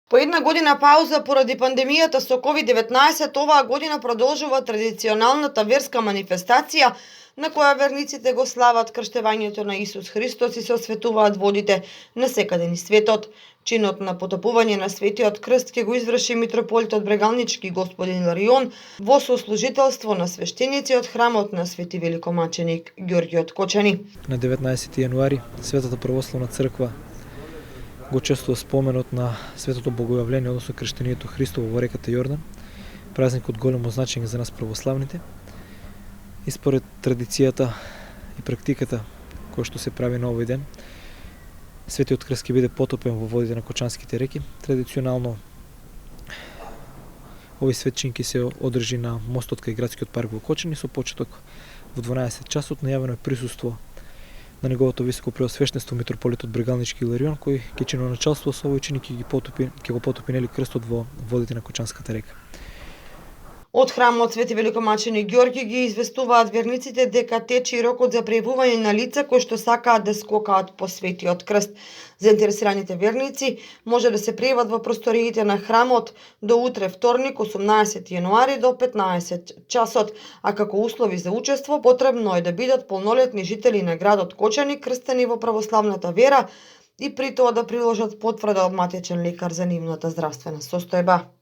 По една година пауза поради пандемијата со COVID-19, оваа година продолжува традиционалната верска манифестација на која верниците го слават крштевањето на Исус Христос и се осветуваат водите на секаде низ светот. Чинот на потопување на Светиот крст ќе го изврши митрополитот Брегалнички господин Иларион во сослужителство на свештеници од храмот на Свети Великомаченик Ѓорѓе од Кочани. На 19 јануари Светата православна црква го чествува споменот на Светото Богојавление, односно крштението Христово во реката Јордан, празник од големо значење за нас православните. И според традицијата и практиката која што се прави на овој ден, Светиот крст ќе биде потопен во водите на Кочанските реки. Традиционално овој светчин ќе се одржи на мостот кај градскиот парк во Кочани со почеток во 12 часот. Најавено е присуство на неговото високо преосвештенство митрополитот Брегалнички Иларион, кој ќе чиноначалствува со овој чин и ќе го потопи крстот во водите на Кочанската река. Од храмот Свети Великомаченик Ѓорѓе ги известуваат верниците дека тече рокот за пријавување на лица кои што сакаат да скокаат по Светиот крст. Заинтересираните верници може да се пријават во просториите на храмот до утре вторник 18 јануари до 15 часот, а како услови за учество потребно е да бидат полнолетни жители на градот Кочани крстени во православната вера и при тоа да приложат потврда од матичен лекар за нивната здравствена состојба.